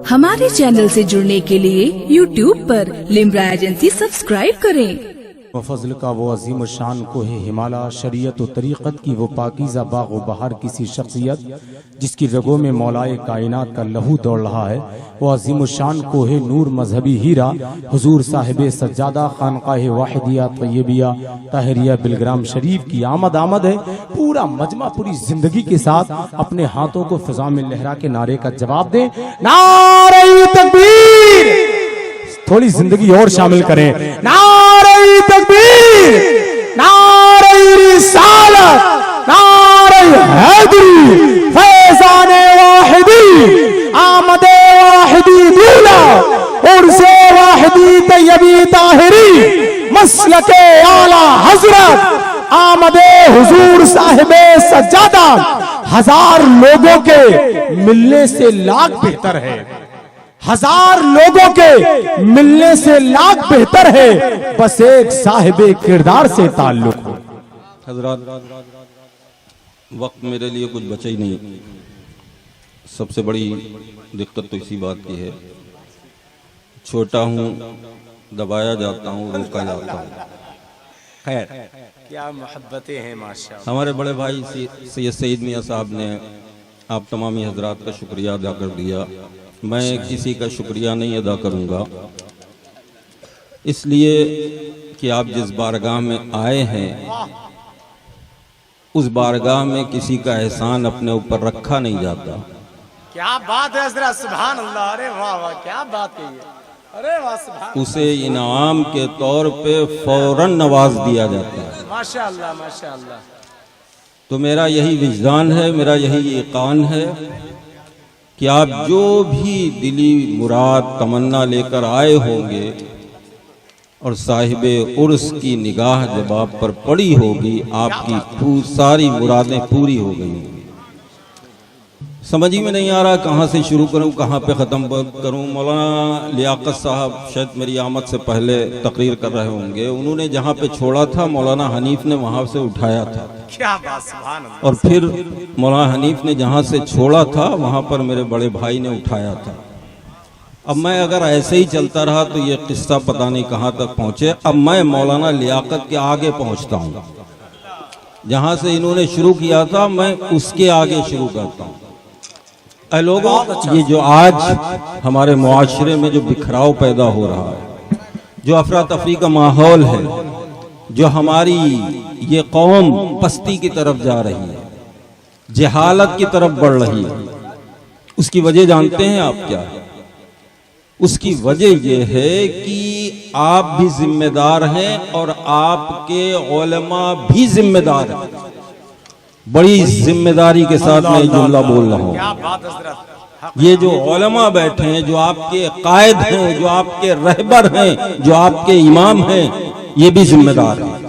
हमारे चैनल से जुड़ने के लिए YouTube पर लिम्रा एजेंसी सब्सक्राइब करें। फजल का वो अजीम शान को है हिमालय, शरीयत और तरीक़त की वो पाकीज़ा बाग व बहार किसी शख्सियत जिसकी रगों में मौलाए कायनात का लहू दौड़ रहा है। वो अजीम शान को है नूर मजहबी हीरा हुजूर साहिब सज्जादा खानकाह वाहिदिया तैयबिया ताहिरिया बिलग्राम शरीफ की आमद है। पूरा मजमा पूरी जिंदगी के साथ अपने हाथों को फिजा में लहरा के नारे का जवाब दे, नारे तकबीर। थोड़ी जिंदगी और शामिल करें, नारे तकबीर, नारे रिसालत, नारे हैदरी, फैज़ाने वाहिदी, आमदे वाहिदी दूल्हा, उर्से वाहिदी तैयबी ताहिरी, मसलके आला हजरत, आमदे हुजूर साहिबे सज्जादा। हजार लोगों के मिलने से लाख बेहतर है, हजार लोगों के मिलने से लाख बेहतर है, बस एक साहिबे किरदार से ताल्लुक हो। हजरात, वक्त मेरे लिए कुछ बचा ही नहीं। सबसे बड़ी दिक्कत तो इसी बात की है, छोटा हूँ, दबाया जाता हूँ, रोका जाता हूँ। खैर, क्या मोहब्बतें हैं माशाअल्लाह। हमारे बड़े भाई सैयद सईद मियां साहब ने आप तमामी हजरात का शुक्रिया अदा कर दिया। मैं किसी का शुक्रिया नहीं अदा करूंगा, इसलिए कि आप जिस बारगाह में आए हैं उस बारगाह में किसी का एहसान अपने ऊपर रखा नहीं जाता। क्या बात है हज़रत, सुभान अल्लाह। अरे वाह वाह, क्या बात है ये, अरे वाह सुभान। उसे इनाम के तौर पे फौरन नवाज दिया जाता है। माशाअल्लाह माशाअल्लाह। तो मेरा यही विजदान है, मेरा यही ईकान है कि आप जो भी दिली मुराद तमन्ना लेकर आए होंगे और साहिबे उर्स की निगाह जब आप पर पड़ी होगी, आपकी सारी मुरादें पूरी हो गई होंगी। समझ ही में नहीं आ रहा कहाँ से शुरू करूँ, कहाँ पे ख़त्म करूँ। मौलाना लियाकत साहब शायद मेरी आमद से पहले तकरीर कर रहे होंगे। उन्होंने जहाँ पे छोड़ा था मौलाना हनीफ ने वहाँ से उठाया था। क्या बात, सुभान अल्लाह। और फिर मौलाना हनीफ ने जहाँ से छोड़ा था वहाँ पर मेरे बड़े भाई ने उठाया था। अब मैं अगर ऐसे ही चलता रहा तो ये किस्सा पता नहीं कहाँ तक पहुँचे। अब मैं मौलाना लियाकत के आगे पहुँचता हूँ, जहाँ से इन्होंने शुरू किया था मैं उसके आगे शुरू करता हूँ। लोगों, ये जो आज हमारे मुआशरे में जो बिखराव पैदा हो रहा है, जो अफरा तफरी का माहौल है, जो हमारी ये कौम पस्ती की तरफ जा रही है, जहालत की तरफ बढ़ रही है, उसकी वजह जानते हैं आप क्या है? उसकी वजह यह है कि आप भी जिम्मेदार हैं और आपके उलमा भी जिम्मेदार हैं। बड़ी जिम्मेदारी के साथ मैं जुमला बोल रहा हूँ। ये जो उलमा बैठे हैं, जो आपके कायद हैं, जो आपके रहबर हैं, जो आपके इमाम हैं, ये भी जिम्मेदार हैं।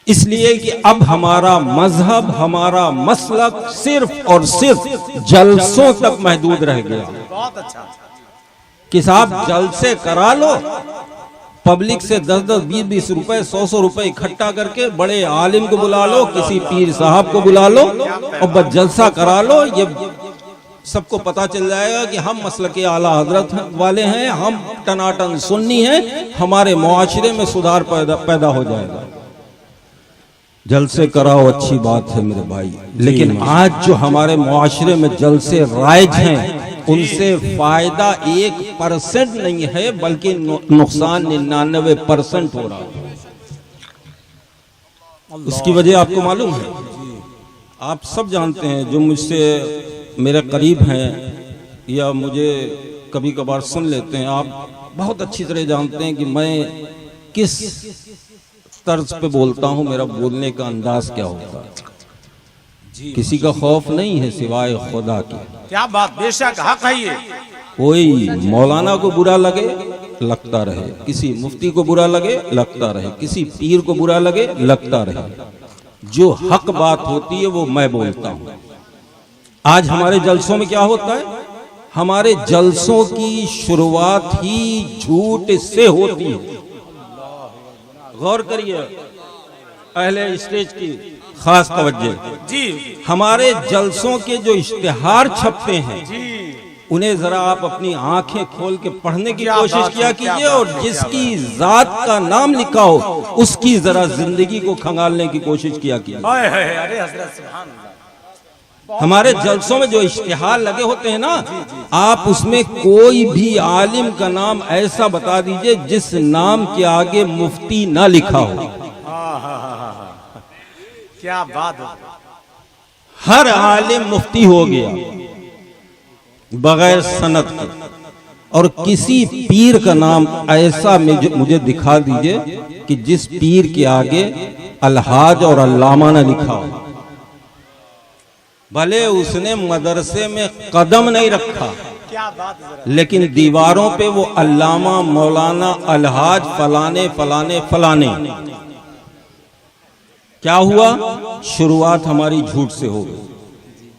इसलिए कि अब हमारा मजहब, हमारा मसलक सिर्फ और सिर्फ जलसों तक महदूद रह गया। बहुत अच्छा कि साहब जलसे करा लो, पब्लिक से 10-10, 20-20 रुपए, 100-100 रुपए इकट्ठा करके बड़े आलिम को बुला लो, किसी पीर साहब को बुला लो और बस जलसा करा लो। ये सबको पता चल जाएगा कि हम मसलके आला हजरत वाले हैं, हम टनाटन सुन्नी हैं, हमारे मुआशरे में सुधार पैदा हो जाएगा। जलसे कराओ, अच्छी बात है मेरे भाई, लेकिन आज जो हमारे मुआशरे में जलसे राइज हैं उनसे फायदा 1% नहीं है, बल्कि नुकसान 99% हो रहा है। उसकी वजह आपको मालूम है, आप सब जानते हैं, जो मुझसे मेरे करीब हैं या मुझे कभी कभार सुन लेते हैं, आप बहुत अच्छी तरह जानते हैं कि मैं किस तर्ज पे बोलता हूँ, मेरा बोलने का अंदाज क्या होता है। किसी का खौफ नहीं है सिवाय खुदा के। क्या बात, बेशक हक है ये। कोई मौलाना को बुरा लगे लगता रहे, किसी मुफ्ती को बुरा लगे लगता रहे, किसी पीर को बुरा लगे लगता रहे, जो हक बात होती है वो मैं बोलता हूँ। आज हमारे जलसों में क्या होता है, हमारे जलसों की शुरुआत ही झूठ से होती है। गौर करिए, अहले स्टेज की खास तवज्जो जी हमारे जलसों के जो इश्तिहार छपते हैं जी उन्हें जरा आप अपनी आंखें खोल के पढ़ने की क्या कोशिश बात किया है, क्या कीजिए बात और है, क्या जिसकी जात का नाम लिखा हो उसकी जरा जिंदगी को खंगालने की कोशिश किया कीजिए। हाय हाय अरे हजरत सुभान अल्लाह। हमारे जलसों में जो इश्तिहार लगे होते हैं ना, आप उसमें कोई भी आलिम का नाम ऐसा बता दीजिए जिस नाम के आगे मुफ्ती ना लिखा हो। क्या बात है। हर आलिम मुफ्ती हो गया बगैर सनद के, और किसी पीर का नाम ऐसा मुझे दिखा दीजिए कि जिस पीर के आगे अलहाज और अल्लामा ना लिखा हो। भले उसने मदरसे में कदम नहीं रखा, क्या बात है जरा। लेकिन दीवारों पे वो अल्लामा मौलाना अलहाज फलाने फलाने फलाने। क्या हुआ? शुरुआत हमारी झूठ से हो गई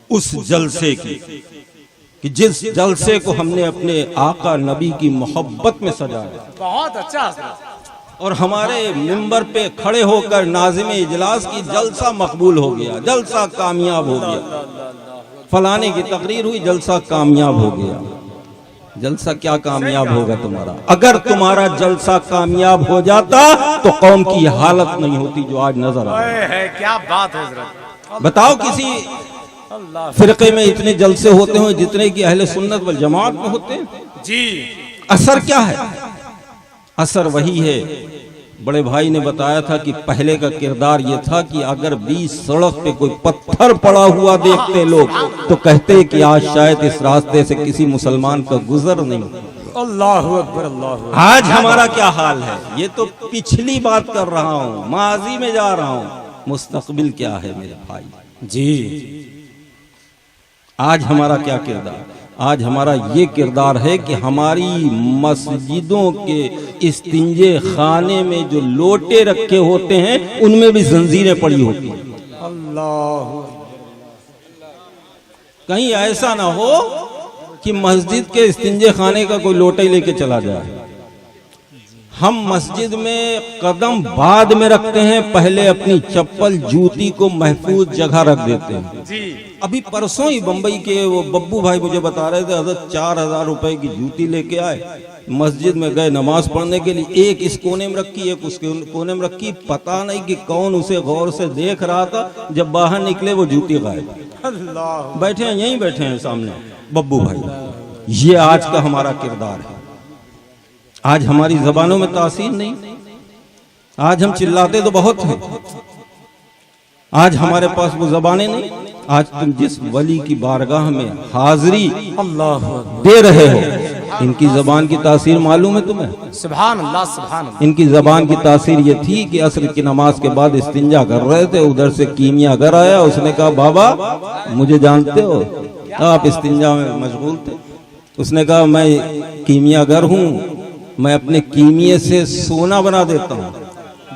उस जलसे की, कि जिस जलसे को हमने अपने आका नबी की मोहब्बत में सजाया बहुत अच्छा हजरत। और हमारे मिंबर पे खड़े होकर नाज़िम इजलास की जलसा मकबूल हो गया, जलसा कामयाब हो गया, फलाने की तकरीर हुई, जलसा कामयाब हो गया। जलसा क्या कामयाब होगा तुम्हारा? अगर तुम्हारा जलसा कामयाब हो जाता तो कौम की हालत नहीं होती जो आज नजर आ रही है। क्या बात है हजरत। बताओ किसी फिरके में इतने जलसे होते हो जितने की अहले सुन्नत वल जमात में होते हैं। जी असर क्या है? असर वही है, बड़े भाई ने बताया था कि पहले का किरदार ये था कि अगर बीच सड़क पे कोई पत्थर पड़ा हुआ देखते लोग तो कहते कि आज शायद इस रास्ते से किसी मुसलमान का गुजर नहीं। अल्लाह अकबर अल्लाह अकबर। आज हमारा क्या हाल है? ये तो पिछली बात कर रहा हूँ, माजी में जा रहा हूँ। मुस्तकबिल क्या है मेरे भाई जी? आज हमारा क्या किरदार? आज हमारा ये किरदार है कि हमारी मस्जिदों के इस्तिंजे खाने में जो लोटे रखे होते हैं उनमें भी जंजीरें पड़ी होती हैं। अल्लाह। कहीं ऐसा ना हो कि मस्जिद के इस्तिंजे खाने का कोई लोटा ही लेके चला जाए। हम मस्जिद में कदम बाद में रखते हैं, पहले अपनी चप्पल जूती को महफूज जगह रख देते हैं। जी अभी परसों ही बंबई के वो बब्बू भाई मुझे बता रहे थे, हज़रत 4000 रुपए की जूती लेके आए, मस्जिद में गए नमाज पढ़ने के लिए, एक इस कोने में रखी एक उस कोने में रखी, पता नहीं कि कौन उसे गौर से देख रहा था। जब बाहर निकले वो जूती गायब। अल्लाह। बैठे हैं, यहीं बैठे हैं सामने बब्बू भाई। ये आज का हमारा किरदार है। आज हमारी जबानों में तासीर नहीं। आज हम चिल्लाते तो बहुत हैं, आज हमारे पास वो जबानें नहीं। आज तुम जिस वली की बारगाह में हाजिरी अल्लाह दे रहे हो, इनकी जबान की तासीर मालूम है तुम्हें? सुभान अल्लाह सुभान अल्लाह। इनकी जबान की तासीर ये थी कि असर की नमाज के बाद इस्तिंजा कर रहे थे, उधर से कीमिया घर आया, उसने कहा बाबा मुझे जानते हो? आप इस्तिंजा में मशगूल थे। उसने कहा मैं कीमिया घर हूँ, मैं अपने कीमिये से सोना बना देता हूँ।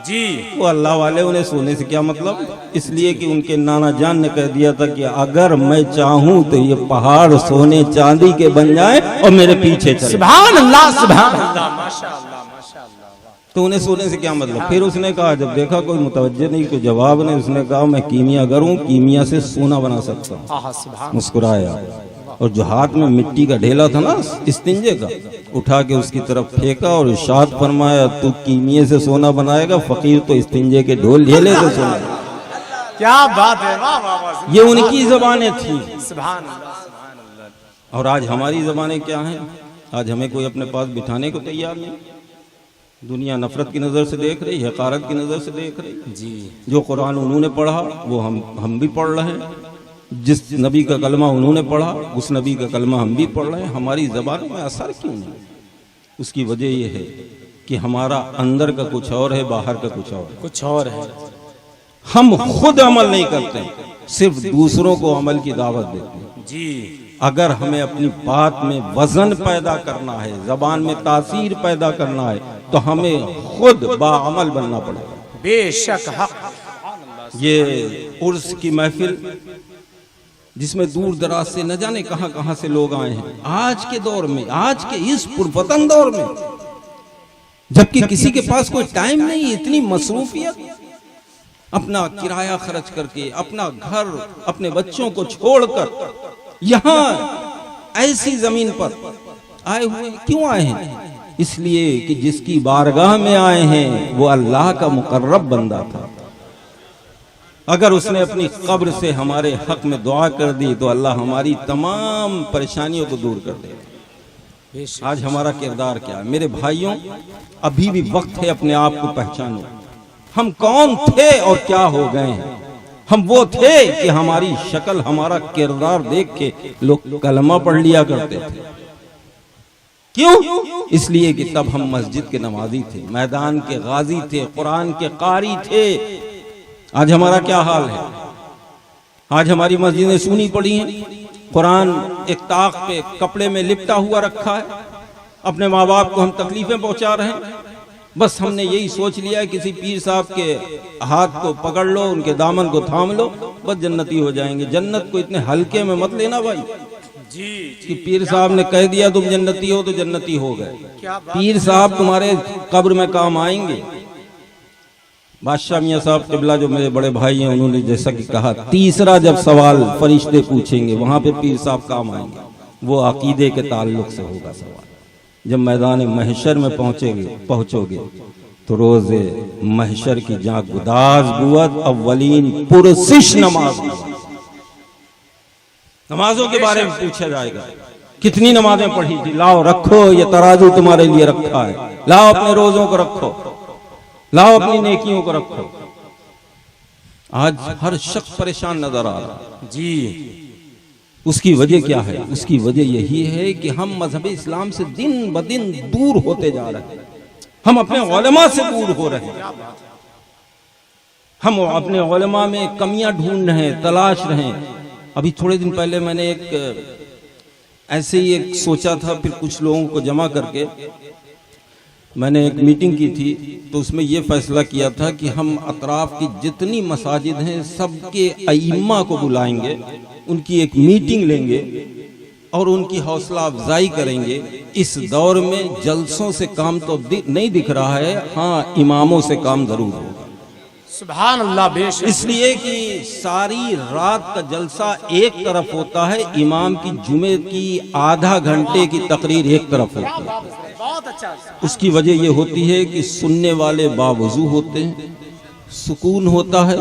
जी वो अल्लाह वाले, उन्हें सोने से क्या मतलब? इसलिए कि उनके नाना जान ने कह दिया था कि अगर मैं चाहूँ तो ये पहाड़ सोने चांदी के बन जाए और मेरे पीछे चले। सुभान अल्लाह सुभान अल्लाह माशाअल्लाह माशाअल्लाह। तो उन्हें सोने से क्या मतलब? फिर उसने कहा, जब देखा कोई मुतवज्जे नहीं, कोई जवाब नहीं, उसने कहा मैं कीमिया घर हूँ, कीमिया से सोना बना सकता हूँ। आहा सुभान। मुस्कुराया और जो हाथ में मिट्टी का ढेला था ना इस्तिंजे का, उठा के उसकी तरफ फेंका और इरशाद फरमाया तू कीमिये से सोना बनाएगा, फकीर तो इस्तिंजे के ढेले से सोना। क्या बात है। वाह वाह वाह। ये उनकी जबानें थी। सुभान अल्लाह सुभान अल्लाह। और आज हमारी जबानें क्या हैं? आज हमें कोई अपने पास बिठाने को तैयार नहीं। दुनिया नफरत की नजर से देख रही, हकारत की नजर से देख रही। जी जो कुरान उन्होंने पढ़ा वो हम भी पढ़ रहे हैं, जिस नबी का कलमा उन्होंने पढ़ा उस नबी का कलमा हम भी पढ़ रहे हैं। हमारी जबानों में असर क्यों नहीं? उसकी वजह यह है कि हमारा अंदर का कुछ और है, बाहर का कुछ और है। कुछ और है। हम खुद अमल नहीं करते, सिर्फ दूसरों को अमल की दावत देते हैं। जी अगर हमें अपनी बात में वजन पैदा करना है, जबान में तासीर पैदा करना है, तो हमें खुद बाअमल बनना पड़ेगा। बेशक हक। ये उर्स की महफिल जिसमें दूर दराज से न जाने कहां कहां से लोग आए हैं, आज के दौर में, आज के इस पुरपतन दौर में, जबकि किसी के पास कोई टाइम नहीं, इतनी मसरूफियत। अपना किराया खर्च करके, अपना घर, अपने बच्चों को छोड़कर यहाँ ऐसी जमीन पर आए हुए। क्यों आए हैं? इसलिए कि जिसकी बारगाह में आए हैं वो अल्लाह का मुकर्रब बंदा था। अगर उसने अपनी कब्र से हमारे हक में दुआ कर दी तो अल्लाह हमारी तमाम परेशानियों को दूर कर देगा। आज हमारा किरदार क्या है मेरे भाइयों? अभी भी वक्त है अपने आप को पहचानो। हम कौन थे और क्या हो गए हैं? हम वो थे कि हमारी शक्ल, हमारा किरदार देख के लोग कलमा पढ़ लिया करते थे। क्यों? इसलिए कि तब हम मस्जिद के नमाजी थे, मैदान के गाजी थे, कुरान के कारी थे। आज हमारा क्या हाल है? आज हमारी मस्जिदें सूनी पड़ी हैं, कुरान एक ताक पे कपड़े में लिपटा हुआ रखा है। अपने माँ बाप को हम तकलीफें पहुंचा रहे हैं। बस हमने यही सोच लिया है किसी पीर साहब के हाथ को पकड़ लो, उनके दामन को थाम लो, बस जन्नती हो जाएंगे। जन्नत को इतने हल्के में मत लेना भाई जी। कि पीर साहब ने कह दिया तुम जन्नती हो तो जन्नती हो गए। पीर साहब तुम्हारे कब्र में काम आएंगे। बादशाह मियां साहब किबला जो मेरे बड़े भाई हैं, उन्होंने जैसा कि कहा, तीसरा जब सवाल फरिश्ते पूछेंगे वहां पे पीर साहब काम आएंगे। वो अकीदे के ताल्लुक से होगा सवाल। जब मैदान महशर में पहुंचोगे तो रोजे महशर की जहां गुदाज बुअत अव्वलीन पुरसिश नमाजों के बारे में पूछा जाएगा। कितनी नमाजें पढ़ी थी? लाओ रखो, ये तराजू तुम्हारे लिए रखा है। लाओ अपने रोजों को रखो, लाओ अपनी नेकियों को रखो। आज हर शख्स परेशान नजर आ रहा जी। उसकी वजह क्या है? उसकी वजह यही है कि हम मजहब इस्लाम से दिन ब दिन दूर होते जा रहे हैं। हम अपने उलमा से दूर हो रहे हैं। हम अपने उलमा में कमियां ढूंढ रहे हैं, तलाश रहे हैं। अभी थोड़े दिन पहले मैंने ऐसे ही एक सोचा था, फिर कुछ लोगों को जमा करके मैंने एक मीटिंग की थी। तो उसमें यह फैसला किया था कि हम अतराफ की जितनी मसाजिद हैं सबके अइम्मा को बुलाएंगे, उनकी एक मीटिंग लेंगे और उनकी हौसला अफजाई करेंगे। इस दौर में जलसों से काम तो नहीं दिख रहा है, हाँ इमामों से काम जरूर होगा। सुभान अल्लाह। बेशक इसलिए कि सारी रात का जलसा एक तरफ होता है, इमाम की जुमे की आधा घंटे की तकरीर एक तरफ होती है। बहुत अच्छा। उसकी वजह यह होती है कि सुनने वाले बावजू होते हैं, सुकून होता है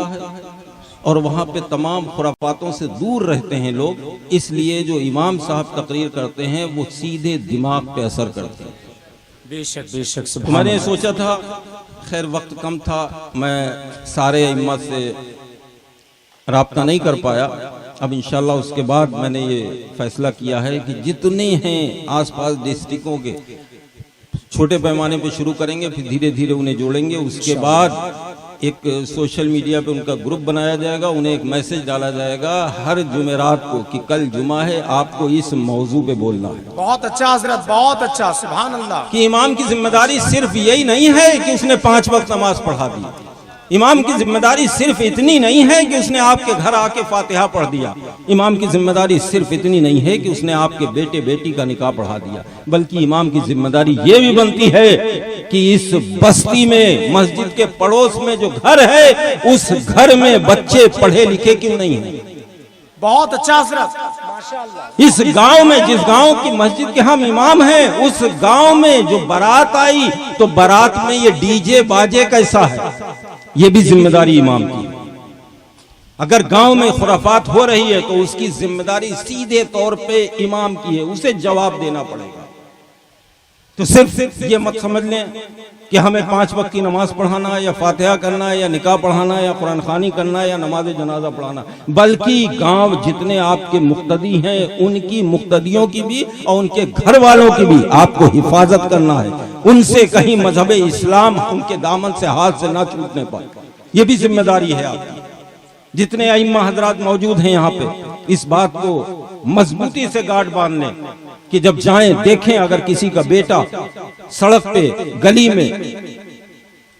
और वहाँ पे तमाम खुराफातों से दूर रहते हैं लोग। इसलिए जो इमाम साहब तकरीर करते हैं वो सीधे दिमाग पे असर करते हैं। बेशक बेशक। मैंने सोचा था, खैर वक्त कम था, मैं सारे इम्मा से राब्ता नहीं कर पाया। अब इंशाल्लाह उसके बाद मैंने ये फैसला किया है कि जितने हैं आसपास डिस्ट्रिक्टों के छोटे पैमाने पे शुरू करेंगे, फिर धीरे धीरे उन्हें जोड़ेंगे। उसके बाद एक सोशल मीडिया पे उनका ग्रुप बनाया जाएगा, उन्हें एक मैसेज डाला जाएगा हर जुमेरात को कि कल जुमा है, आपको इस मौजू पे बोलना है। बहुत अच्छा हजरत, बहुत अच्छा। सुभान अल्लाह। कि इमाम की जिम्मेदारी सिर्फ यही नहीं है कि उसने 5 वक्त नमाज पढ़ा दी। इमाम की जिम्मेदारी सिर्फ इतनी नहीं है कि उसने आपके घर आके फातिहा पढ़ दिया। इमाम की जिम्मेदारी सिर्फ इतनी नहीं है कि उसने आपके बेटे बेटी का निकाह पढ़ा दिया। बल्कि इमाम की जिम्मेदारी ये भी बनती है कि इस बस्ती में, मस्जिद के पड़ोस में जो घर है, उस घर में बच्चे पढ़े लिखे क्यों नहीं है। बहुत अच्छा हजरत, माशाअल्लाह। इस गांव में, जिस गांव की मस्जिद के हम इमाम हैं, उस गांव में जो बारात आई तो बारात में ये डीजे बाजे कैसा है, ये भी जिम्मेदारी इमाम की। अगर गांव में खुराफात हो रही है तो उसकी जिम्मेदारी सीधे तौर पे इमाम की है, उसे जवाब देना पड़ेगा। तो सिर्फ ये मत समझ लें कि हमें 5 वक्त की नमाज पढ़ाना है, या फातिहा करना है, या निकाह पढ़ाना है, या कुरान खानी करना है, या नमाज जनाजा पढ़ाना, बल्कि गांव जितने आपके मुक्तदी हैं उनकी मुक्तदियों की भी और उनके घर वालों की भी आपको हिफाजत करना है। उनसे कहीं मजहब इस्लाम उनके दामन से, हाथ से ना छूटने पाए, ये भी जिम्मेदारी है आपकी। जितने अइम्मा हजरात मौजूद हैं यहाँ पे, इस बात को मजबूती से गांठ बांध लें कि जब जाएं देखें अगर किसी का बेटा सड़क पे, गली में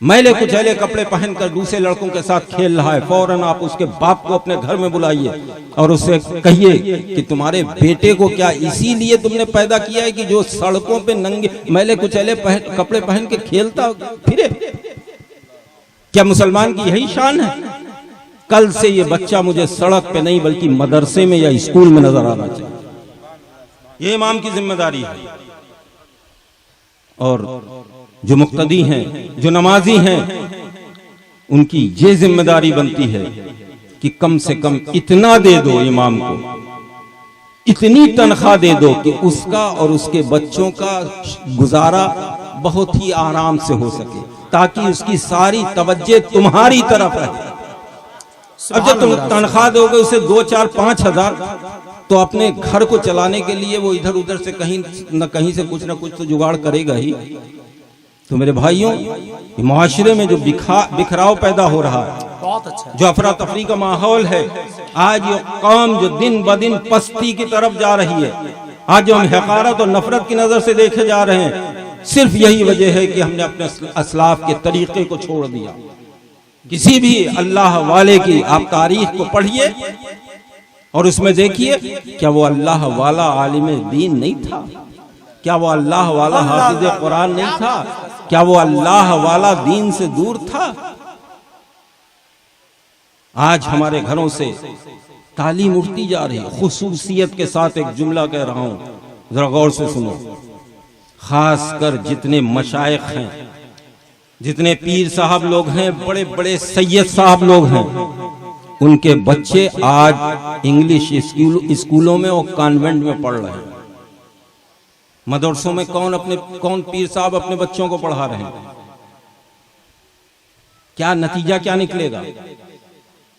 मैले कुचैले कपड़े पहनकर दूसरे लड़कों के साथ खेल रहा है, फौरन आप उसके बाप को अपने घर में बुलाइए और उससे कहिए कि तुम्हारे बेटे को क्या इसीलिए तुमने पैदा किया है कि जो सड़कों पे नंगे मैले कुचैले कपड़े पहन के खेलता फिरे? क्या मुसलमान की यही शान है? कल से ये बच्चा मुझे सड़क पे नहीं बल्कि मदरसे में या स्कूल में नजर आना चाहिए। ये इमाम की जिम्मेदारी है। और जो मुक्तदी हैं, जो नमाजी हैं, उनकी ये जिम्मेदारी बनती है कि कम से कम इतना दे दो इमाम को, इतनी तनख्वाह दे दो कि उसका और उसके बच्चों का गुजारा बहुत ही आराम से हो सके, ताकि उसकी सारी तवज्जो तुम्हारी तरफ रहे। अब जब तुम तनख्वाह दोगे उसे 2, 4, 5 हजार, तो अपने घर को चलाने के लिए वो इधर उधर से कहीं न कहीं से कुछ न कुछ तो जुगाड़ करेगा ही। तो मेरे भाइयों, मुआशरे में जो बिखराव पैदा हो रहा है, बहुत अच्छा, जो अफरा तफरी का माहौल है, आज ये कौम जो दिन ब दिन पस्ती की तरफ जा रही है, आज जो हम हकारत और नफरत की नजर से देखे जा रहे हैं, सिर्फ यही वजह है कि हमने अपने असलाफ के तरीके को छोड़ दिया। किसी भी अल्लाह वाले की आप तारीख को पढ़िए और उसमें देखिए, क्या वो अल्लाह वाला आलिम दीन नहीं था? क्या वो अल्लाह वाला हाफिज कुरान नहीं था? क्या वो अल्लाह वाला दीन से दूर था? आज हमारे घरों से तालीम उठती जा रही है। खुसूसियत के साथ एक जुमला कह रहा हूं, जरा गौर से सुनो। खासकर जितने मशाइख हैं, जितने पीर साहब लोग हैं, बड़े बड़े सैयद साहब लोग हैं, उनके बच्चे आज इंग्लिश स्कूलों में और कॉन्वेंट में पढ़ रहे हैं। मदरसों में कौन पीर साहब अपने बच्चों को पढ़ा रहे हैं? क्या नतीजा क्या निकलेगा?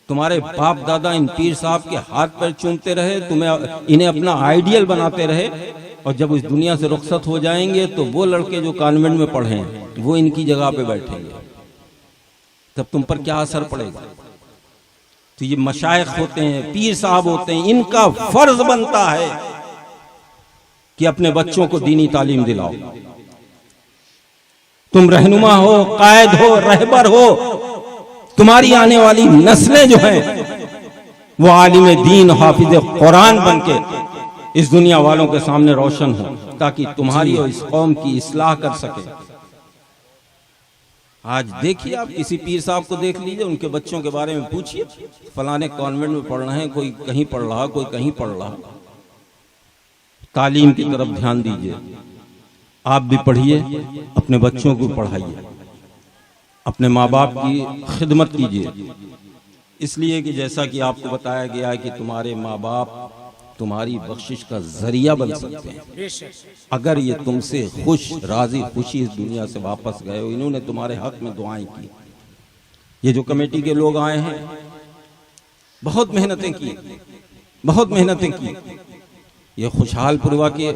तुम्हारे बाप दादा इन पीर साहब के हाथ पैर चूमते रहे, इन्हें अपना आइडियल बनाते रहे, और जब इस दुनिया से रुखसत हो जाएंगे तो वो लड़के जो कॉन्वेंट में पढ़े हैं वो इनकी जगह पे बैठेंगे, तब तुम पर क्या असर पड़ेगा? तो ये मशाइख होते हैं, पीर साहब होते हैं, इनका फर्ज बनता है कि अपने बच्चों को दीनी तालीम दिलाओ। तुम रहनुमा हो, कायद हो, रहबर हो, तुम्हारी आने वाली नस्लें जो हैं वो आलिम दीन हाफिज कुरान बनके इस दुनिया वालों के सामने रोशन हो, ताकि तुम्हारी और इस कौम की इस्लाह कर सके। आज देखिए, आप किसी पीर साहब को देख लीजिए, उनके बच्चों के बारे में पूछिए, फलाने कॉन्वेंट में पढ़ रहे हैं, कोई कहीं पढ़ रहा, कोई कहीं पढ़ रहा। तालीम की तरफ ध्यान दीजिए, आप भी पढ़िए, अपने बच्चों को पढ़ाइए, अपने माँ बाप की खिदमत कीजिए। इसलिए कि जैसा कि आपको बताया गया है कि तुम्हारे माँ बाप तुम्हारी बख्शिश का जरिया बन सकते हैं। अगर ये तुमसे खुश राजी खुशी इस दुनिया से वापस गए हो, इन्होंने तुम्हारे हक में दुआएं की। ये जो कमेटी के लोग आए हैं, बहुत मेहनतें की, बहुत मेहनतें की। ये खुशहालपुरवा के,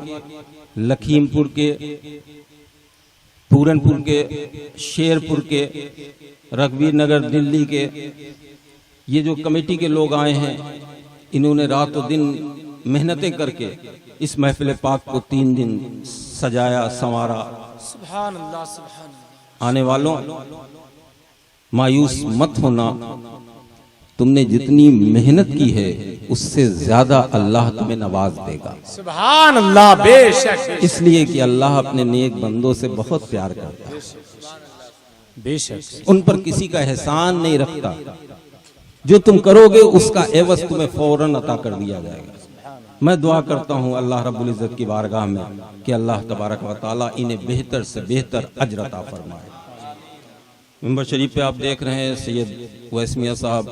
लखीमपुर के, पूरनपुर के, शेरपुर के, रघुवीर नगर दिल्ली के, ये जो कमेटी के लोग आए हैं, इन्होंने रातों दिन मेहनतें करके इस महफिल पाक को 3 दिन सजाया संवारा। सुभान अल्लाह, सुभान अल्लाह। आने वालों, मायूस मत होना, तुमने जितनी मेहनत की है उससे ज्यादा अल्लाह तुम्हें नवाज देगा। सुभान अल्लाह, बेशक। इसलिए कि अल्लाह अपने नेक बंदों से बहुत प्यार करता है, बेशक। उन पर किसी का एहसान नहीं रखता। जो तुम करोगे उसका एवज तुम्हें फौरन अता कर दिया जाएगा। मैं दुआ करता हूँ अल्लाह रब्बुल इज्जत की बारगाह में कि अल्लाह तबारक व तआला इन्हें बेहतर से बेहतर अजर अता फरमाए। मिंबर शरीफ पे आप देख रहे हैं सैयद वैस मियाँ साहब,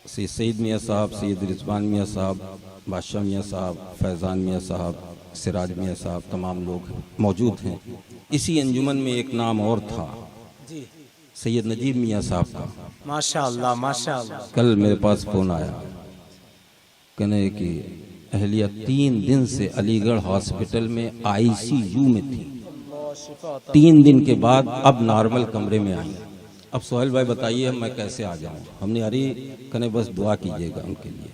सईद मियाँ साहब, सैयद रिजवान मियाँ साहब, बादशाह मियाँ साहब, फैज़ान मियाँ साहब, सिराज मियाँ साहब, तमाम लोग मौजूद हैं। इसी अंजुमन में एक नाम और था, सैयद नजीब मियाँ साहब का। माशाअल्लाह, माशाअल्लाह। कल मेरे पास फोन आया, कहने कि अहलिया 3 दिन से अलीगढ़ हॉस्पिटल में ICU में थी, 3 दिन के बाद अब नॉर्मल कमरे में आई। अब सोहेल भाई बताइए मैं कैसे आ जाऊं? हमने अरे कहने बस दुआ कीजिएगा उनके लिए,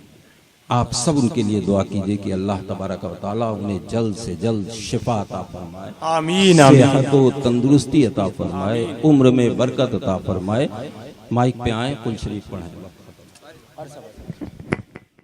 आप सब उनके लिए दुआ कीजिए कि अल्लाह तबारक व तआला उन्हें जल्द से जल्द शिफा अता फरमाए, आमीन, आमीन। सेहत व तंदुरुस्ती अता फरमाए, उम्र में बरकत अता फरमाए। माइक पे आए, कुल शरीफ पढ़ें।